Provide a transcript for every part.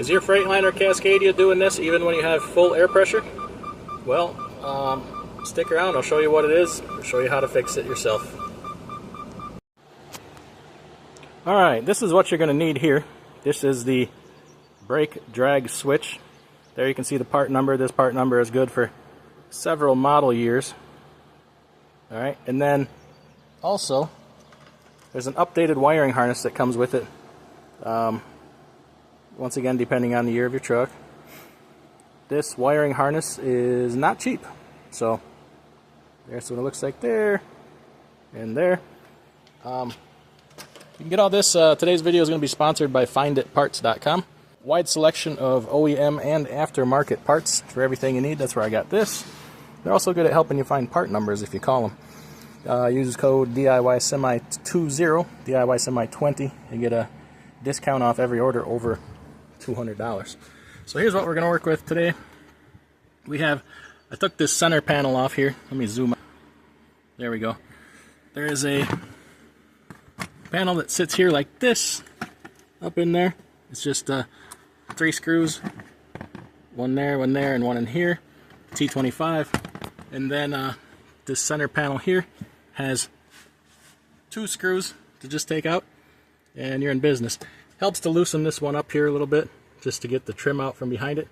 Is your Freightliner Cascadia doing this even when you have full air pressure? Well, stick around, I'll show you what it is, I'll show you how to fix it yourself. Alright, this is what you're going to need here. This is the brake drag switch. There you can see the part number. This part number is good for several model years. Alright, and then also there's an updated wiring harness that comes with it. Once again, depending on the year of your truck. This wiring harness is not cheap. So there's what it looks like there and there. You can get all this. Today's video is going to be sponsored by finditparts.com. Wide selection of OEM and aftermarket parts for everything you need. That's where I got this. They're also good at helping you find part numbers if you call them. Use code DIYSemi20, DIYSemi20, and get a discount off every order over $200. So here's what we're going to work with today. I took this center panel off here. Let me zoom out. There we go. There is a panel that sits here like this, up in there. It's just 3 screws, one there, and one in here, T25. And then this center panel here has 2 screws to just take out, and you're in business. Helps to loosen this one up here a little bit, just to get the trim out from behind it.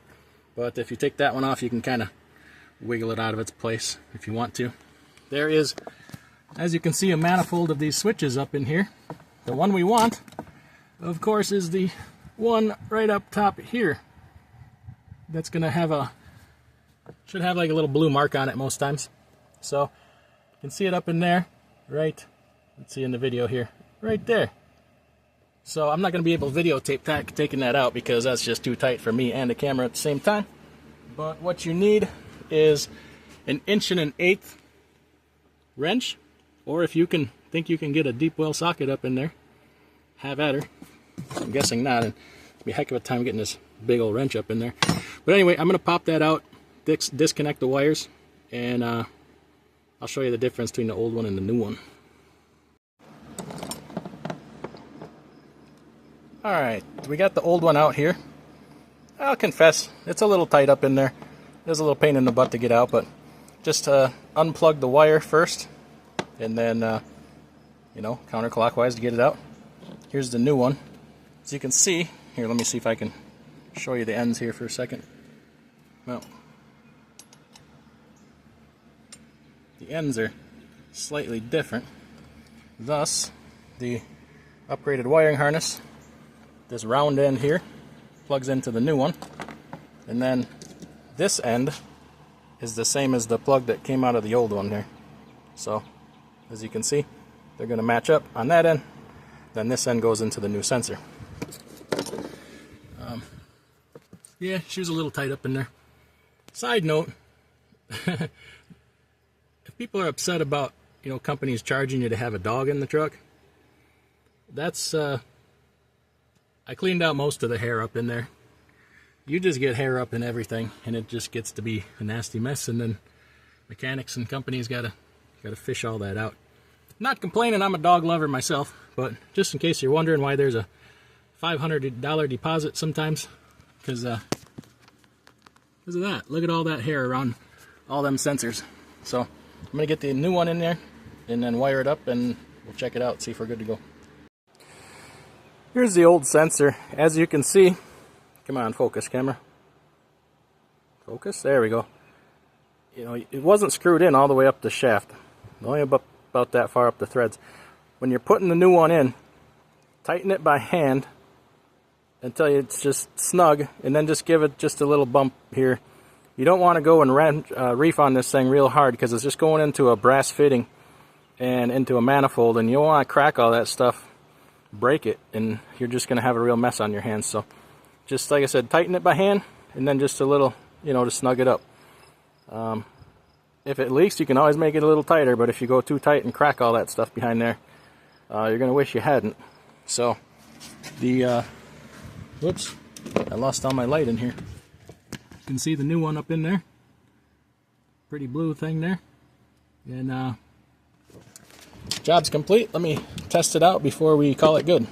But if you take that one off, you can kind of wiggle it out of its place if you want to. There is, as you can see, a manifold of these switches up in here. The one we want, of course, is the one right up top here. That's going to have should have like a little blue mark on it most times. So you can see it up in there, right? Let's see in the video here, right there. So I'm not going to be able to videotape taking that out because that's just too tight for me and the camera at the same time. But what you need is an 1 1/8" wrench, or if you think you can get a deep well socket up in there, have at her. I'm guessing not, and it'll be a heck of a time getting this big old wrench up in there. But anyway, I'm going to pop that out, disconnect the wires, and I'll show you the difference between the old one and the new one. Alright, we got the old one out here. I'll confess, it's a little tight up in there. There's a little pain in the butt to get out, but just unplug the wire first, and then, counterclockwise to get it out. Here's the new one. As you can see, here, let me see if I can show you the ends here for a second. Well, the ends are slightly different. Thus, the upgraded wiring harness, this round end here, plugs into the new one, and then this end is the same as the plug that came out of the old one there. So, as you can see, they're going to match up on that end. Then this end goes into the new sensor. Yeah, she was a little tight up in there. Side note, if people are upset about, companies charging you to have a dog in the truck, that's, I cleaned out most of the hair up in there. You just get hair up in everything, and it just gets to be a nasty mess, and then mechanics and companies gotta fish all that out. Not complaining, I'm a dog lover myself, but just in case you're wondering why there's a $500 deposit sometimes, because of that. Look at all that hair around all them sensors. So I'm gonna get the new one in there and then wire it up, and we'll check it out, see if we're good to go. Here's the old sensor. As you can see, come on, focus camera. Focus, there we go. It wasn't screwed in all the way up the shaft, only about that far up the threads. When you're putting the new one in, tighten it by hand until it's just snug, and then just give it just a little bump here. You don't want to go and reef on this thing real hard, because it's just going into a brass fitting and into a manifold, and you don't want to crack all that stuff, break it, and you're just going to have a real mess on your hands. So just like I said, tighten it by hand, and then just a little, to snug it up. If it leaks, you can always make it a little tighter, but if you go too tight and crack all that stuff behind there, you're going to wish you hadn't. So the whoops, I lost all my light in here. You can see the new one up in there. Pretty blue thing there. And job's complete. Let me test it out before we call it good.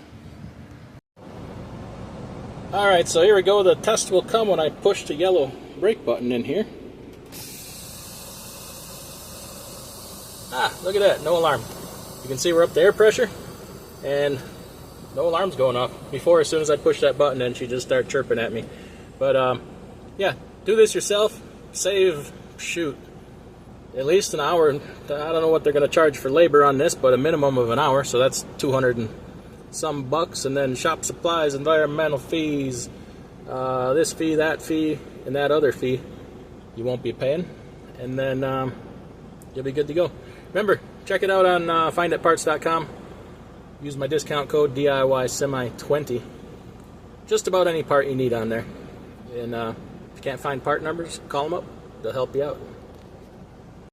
Alright, so here we go. The test will come when I push the yellow brake button in here. Ah, look at that, no alarm. You can see we're up to air pressure, and no alarm's going off. Before, as soon as I push that button in, she just started chirping at me. But, yeah, do this yourself. Save, shoot, at least an hour. I don't know what they're going to charge for labor on this, but a minimum of an hour, so that's 200 and some bucks, and then shop supplies, environmental fees, this fee, that fee, and that other fee you won't be paying, and then you'll be good to go. Remember, check it out on finditparts.com. Use my discount code DIYSemi20. Just about any part you need on there. And if you can't find part numbers, call them up. They'll help you out.